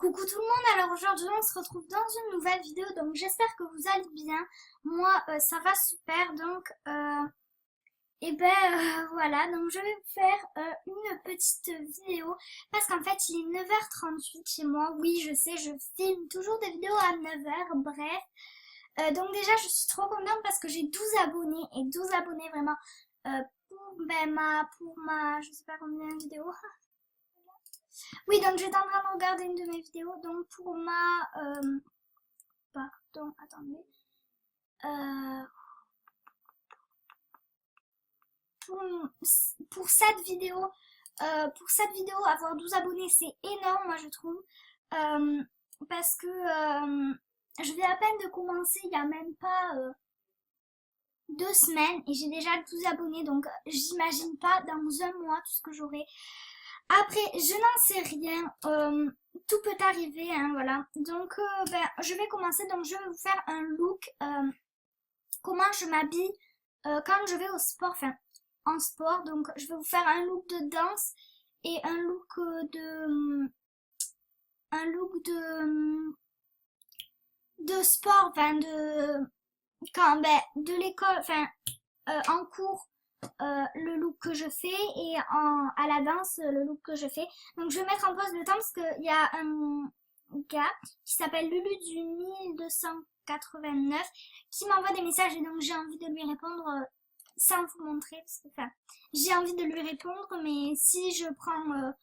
Coucou tout le monde, alors aujourd'hui on se retrouve dans une nouvelle vidéo, donc j'espère que vous allez bien. Moi ça va super, donc voilà, donc je vais vous faire une petite vidéo parce qu'en fait il est 9h38 chez moi. Oui, je sais, je filme toujours des vidéos à 9h, bref. Donc déjà je suis trop contente parce que j'ai 12 abonnés et 12 abonnés vraiment pour ma je sais pas combien de vidéos. Oui, donc j'étais en train de regarder une de mes vidéos, donc pour ma... pardon, attendez. Euh, pour, pour cette vidéo, avoir 12 abonnés, c'est énorme, moi je trouve. Euh, parce que je viens à peine de commencer, il n'y a même pas 2 semaines, et j'ai déjà 12 abonnés, donc j'imagine pas dans un mois tout ce que j'aurai. Après, je n'en sais rien, tout peut arriver, hein, voilà. Donc, je vais commencer, donc je vais vous faire un look, comment je m'habille quand je vais au sport, enfin, en sport. Donc, je vais vous faire un look de danse et un look de sport, enfin, de l'école, enfin, en cours. Le look que je fais et à la danse le look que je fais. Donc je vais mettre en pause le temps parce qu'il y a un gars qui s'appelle Lulu du 1289 qui m'envoie des messages et donc j'ai envie de lui répondre sans vous montrer parce que enfin j'ai envie de lui répondre, mais si je prends 2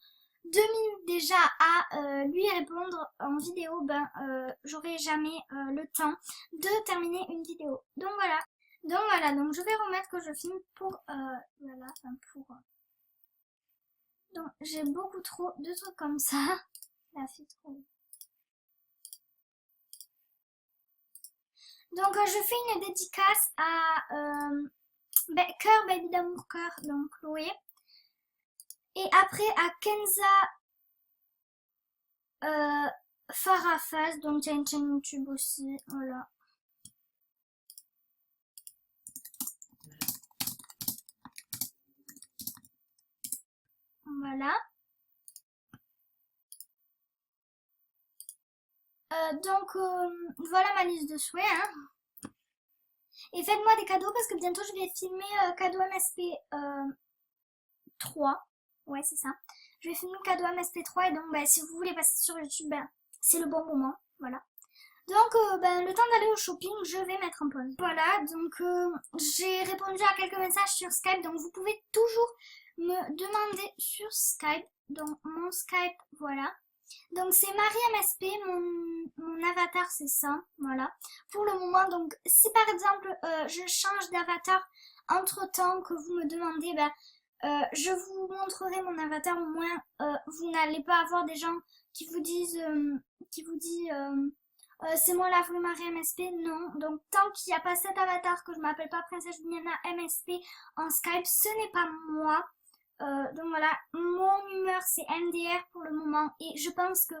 minutes déjà à lui répondre en vidéo, j'aurai jamais le temps de terminer une vidéo. Donc je vais remettre que je filme pour voilà, enfin pour donc j'ai beaucoup trop de trucs comme ça. Là c'est trop. Donc je fais une dédicace à Cœur Baby d'amour cœur, donc Chloé. Et après à Kenza Farafaz, donc il y a une chaîne YouTube aussi, voilà. Voilà. Voilà ma liste de souhaits, hein. Et faites-moi des cadeaux parce que bientôt je vais filmer cadeau MSP 3. Ouais, c'est ça. Je vais filmer cadeau MSP3 et donc si vous voulez passer sur YouTube, c'est le bon moment. Voilà. Donc le temps d'aller au shopping, je vais mettre en pause. Voilà, donc j'ai répondu à quelques messages sur Skype, donc vous pouvez toujours me demander sur Skype, donc mon Skype, voilà. Donc c'est Marie MSP, mon avatar c'est ça, voilà. Pour le moment, donc si par exemple je change d'avatar entre temps que vous me demandez, je vous montrerai mon avatar, au moins vous n'allez pas avoir des gens qui vous disent, c'est moi la vraie Marie MSP, non. Donc tant qu'il n'y a pas cet avatar, que je m'appelle pas Princesse Juliana MSP en Skype, ce n'est pas moi. Donc voilà, mon humeur c'est MDR pour le moment et je pense que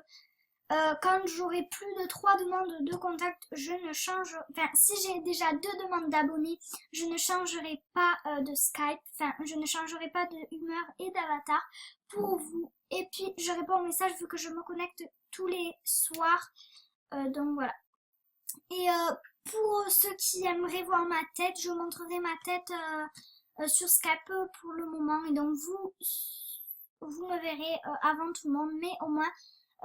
quand j'aurai plus de 3 demandes de contact, je ne change, enfin si j'ai déjà 2 demandes d'abonnés, je ne changerai pas de Skype, enfin je ne changerai pas de humeur et d'avatar pour vous. Et puis je réponds aux messages vu que je me connecte tous les soirs, donc voilà. Et pour ceux qui aimeraient voir ma tête, je montrerai ma tête sur Skype pour le moment. Et donc vous me verrez avant tout le monde. Mais au moins,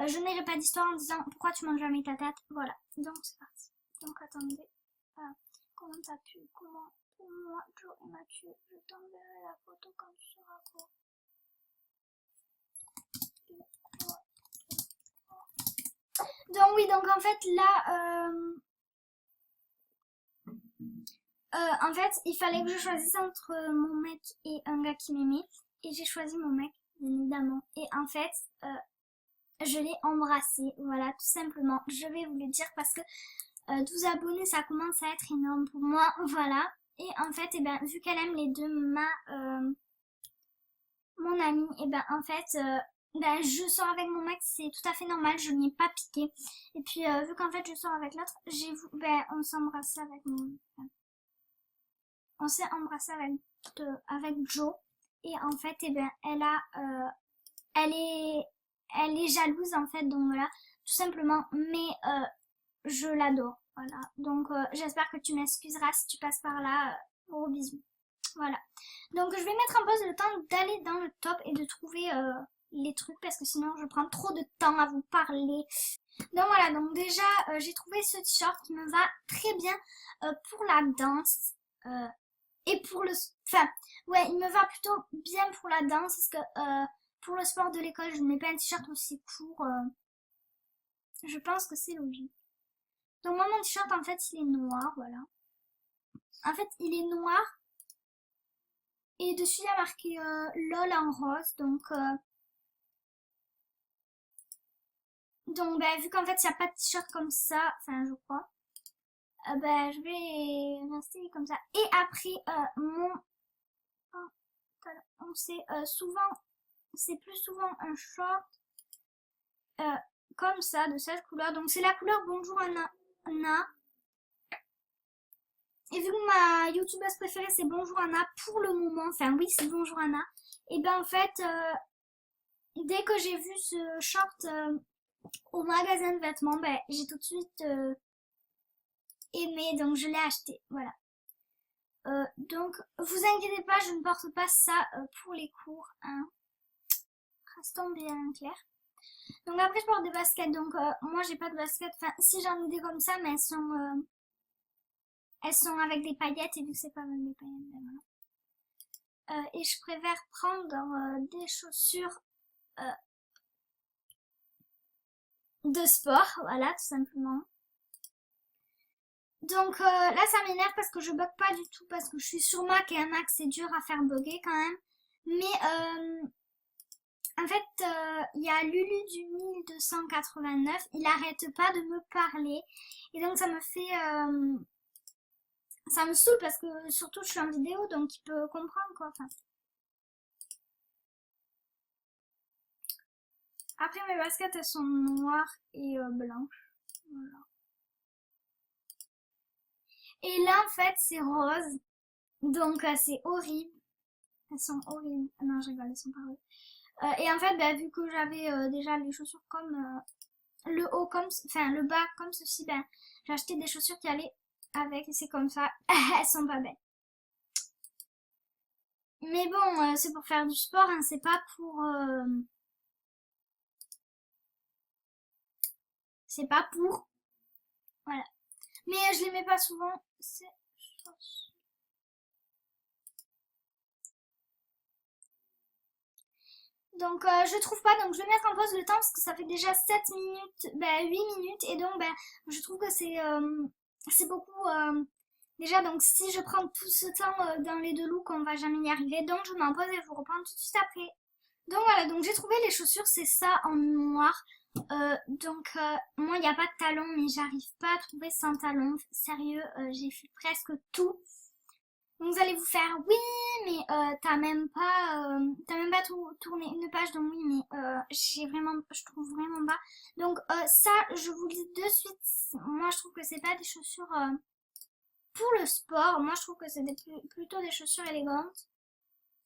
je n'aurai pas d'histoire en disant pourquoi tu manges jamais ta tête. Voilà, donc c'est parti. Donc attendez. Comment t'as pu, comment pour moi, Joe et Mathieu, je t'enverrai la photo quand tu seras court. Donc oui, donc en fait là... en fait, il fallait que je choisisse entre mon mec et un gars qui m'aimait. Et j'ai choisi mon mec, bien évidemment. Et en fait, je l'ai embrassé. Voilà, tout simplement. Je vais vous le dire parce que 12 abonnés, ça commence à être énorme pour moi. Voilà. Et en fait, vu qu'elle aime les deux, mon amie, en fait, je sors avec mon mec, c'est tout à fait normal. Je n'y ai pas piqué. Et puis, vu qu'en fait, je sors avec l'autre, on s'embrasse avec mon... On s'est embrassé avec Joe et en fait elle est jalouse en fait, donc voilà, tout simplement, mais je l'adore, voilà. Donc j'espère que tu m'excuseras si tu passes par là, gros bisous. Voilà. Donc je vais mettre en pause le temps d'aller dans le top et de trouver les trucs parce que sinon je prends trop de temps à vous parler. Donc voilà, donc déjà j'ai trouvé ce t-shirt qui me va très bien pour la danse et pour le... Enfin, ouais, il me va plutôt bien pour la danse parce que pour le sport de l'école je ne mets pas un t-shirt aussi court. Je pense que c'est logique. Donc moi mon t-shirt en fait il est noir, voilà. En fait il est noir. Et dessus, il y a marqué LOL en rose. Donc vu qu'en fait, il n'y a pas de t-shirt comme ça, enfin, je crois, je vais rester comme ça. Et après, mon pantalon, c'est souvent, c'est plus souvent un short comme ça, de cette couleur. Donc, c'est la couleur Bonjour Anna. Et vu que ma youtubeuse préférée, c'est Bonjour Anna, pour le moment, enfin, oui, c'est Bonjour Anna. Et ben, en fait, dès que j'ai vu ce short au magasin de vêtements, j'ai tout de suite aimé, donc je l'ai acheté, voilà. Donc, vous inquiétez pas, je ne porte pas ça pour les cours, hein. Restons bien clair. Donc après, je porte des baskets, donc moi j'ai pas de baskets, enfin si j'en ai des comme ça, mais elles sont avec des paillettes, et vu que c'est pas avec des paillettes, voilà. Et je préfère prendre des chaussures de sport, voilà, tout simplement. Donc là ça m'énerve parce que je bug pas du tout, parce que je suis sur Mac et un Mac c'est dur à faire bugger quand même. Mais en fait il y a Lulu du 1289, il arrête pas de me parler. Et donc ça me fait... ça me saoule parce que surtout je suis en vidéo donc il peut comprendre quoi. Enfin. Après mes baskets elles sont noires et blanches. Voilà. Et là en fait c'est rose. Donc c'est horrible. Elles sont horribles. Non je rigole, elles sont pas horribles. Et en fait vu que j'avais déjà les chaussures comme le haut comme, enfin le bas comme ceci, j'ai acheté des chaussures qui allaient avec et c'est comme ça. Elles sont pas belles. Mais bon, c'est pour faire du sport, hein, c'est pas pour... c'est pas pour... Voilà. Mais je les mets pas souvent. Donc je trouve pas, donc je vais mettre en pause le temps parce que ça fait déjà 7 minutes, 8 minutes et donc je trouve que c'est beaucoup déjà. Donc si je prends tout ce temps dans les deux looks on va jamais y arriver, donc je m'en pose et je vous reprends tout de suite après. Donc voilà, donc j'ai trouvé les chaussures, c'est ça en noir. Moi il n'y a pas de talons mais j'arrive pas à trouver sans talons, sérieux, j'ai fait presque tout. Donc vous allez vous faire oui mais t'as même pas tourné une page, donc oui mais je trouve vraiment pas. Donc ça je vous le dis de suite, moi je trouve que c'est pas des chaussures pour le sport, moi je trouve que c'est plutôt des chaussures élégantes,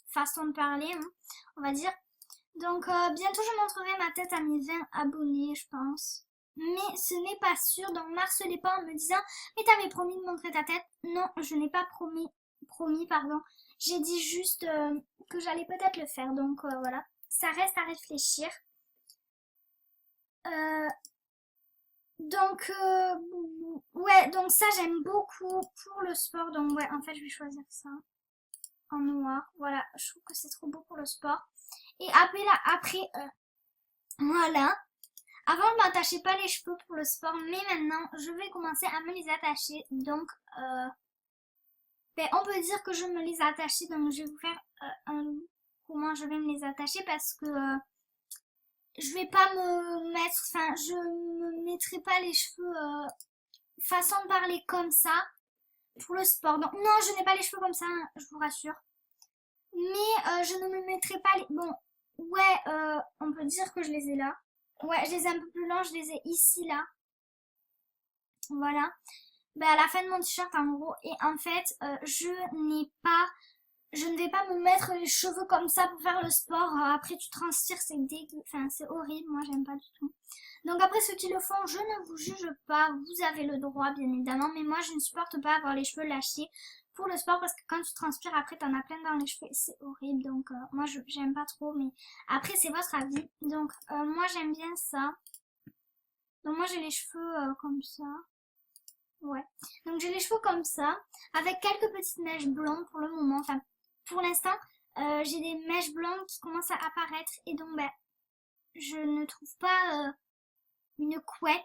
façon de parler hein, on va dire. Donc bientôt je montrerai ma tête à mes 20 abonnés je pense. Mais ce n'est pas sûr, donc m'harcelez pas en me disant mais t'avais promis de montrer ta tête. Non, je n'ai pas promis, pardon. J'ai dit juste que j'allais peut-être le faire, donc voilà. Ça reste à réfléchir. Donc ouais, donc ça j'aime beaucoup pour le sport, donc ouais, en fait je vais choisir ça en noir. Voilà, je trouve que c'est trop beau pour le sport. Et après voilà. Avant, je m'attachais pas les cheveux pour le sport, mais maintenant, je vais commencer à me les attacher. Donc, on peut dire que je me les ai attachés. Donc, je vais vous faire comment je vais me les attacher parce que je vais pas me mettre, enfin, je me mettrai pas les cheveux façon de parler comme ça pour le sport. Donc, non, je n'ai pas les cheveux comme ça, hein, je vous rassure. Mais je ne me mettrai pas les... Bon, ouais, on peut dire que je les ai là. Ouais, je les ai un peu plus longs, je les ai ici, là. Voilà. À la fin de mon t-shirt, en gros. Et en fait, je ne vais pas me mettre les cheveux comme ça pour faire le sport. Après, tu transpires, c'est dégueu. Enfin, c'est horrible. Moi, j'aime pas du tout. Donc après ceux qui le font, je ne vous juge pas, vous avez le droit bien évidemment, mais moi je ne supporte pas avoir les cheveux lâchés pour le sport parce que quand tu transpires après t'en as plein dans les cheveux et c'est horrible, donc moi j'aime pas trop, mais après c'est votre avis. Donc moi j'aime bien ça. Donc moi j'ai les cheveux comme ça. Ouais. Donc j'ai les cheveux comme ça, avec quelques petites mèches blondes pour le moment. Enfin, pour l'instant, j'ai des mèches blondes qui commencent à apparaître et donc ben, je ne trouve pas une couette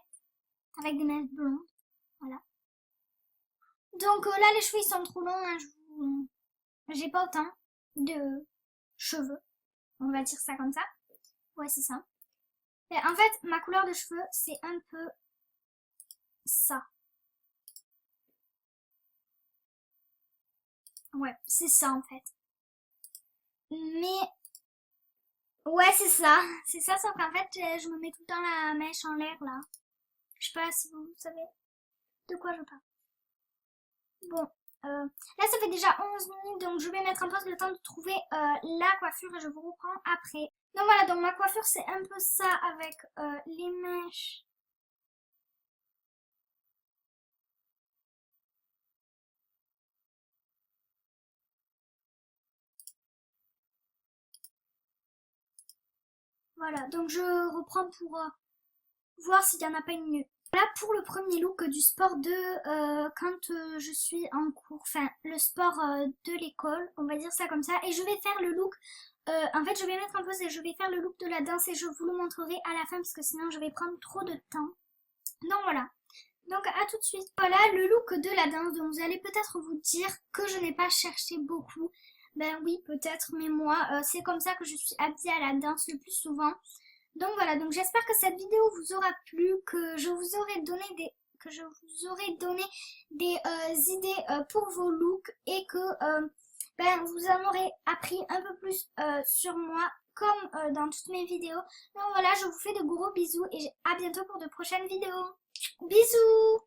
avec des mèches blondes. Voilà. Donc là, les cheveux ils sont trop longs. Hein, j'ai pas autant de cheveux. On va dire ça comme ça. Ouais, c'est ça. Et en fait, ma couleur de cheveux, c'est un peu ça. Ouais, c'est ça en fait. Mais ouais, c'est ça. C'est ça, sauf qu'en fait, je me mets tout le temps la mèche en l'air là. Je sais pas si vous savez de quoi je parle. Bon, là ça fait déjà 11 minutes, donc je vais mettre en pause le temps de trouver la coiffure et je vous reprends après. Donc voilà, donc ma coiffure c'est un peu ça avec les mèches. Voilà, donc je reprends pour voir s'il n'y en a pas une mieux. Voilà pour le premier look du sport de quand je suis en cours, enfin le sport de l'école, on va dire ça comme ça. Et je vais faire le look, en fait je vais mettre en pause et je vais faire le look de la danse et je vous le montrerai à la fin parce que sinon je vais prendre trop de temps. Donc voilà. Donc à tout de suite. Voilà le look de la danse. Donc vous allez peut-être vous dire que je n'ai pas cherché beaucoup. Ben oui peut-être, mais moi c'est comme ça que je suis habillée à la danse le plus souvent. Donc voilà, donc j'espère que cette vidéo vous aura plu, que je vous aurai donné des idées pour vos looks et que ben, vous en aurez appris un peu plus sur moi comme dans toutes mes vidéos. Donc voilà, je vous fais de gros bisous et à bientôt pour de prochaines vidéos. Bisous!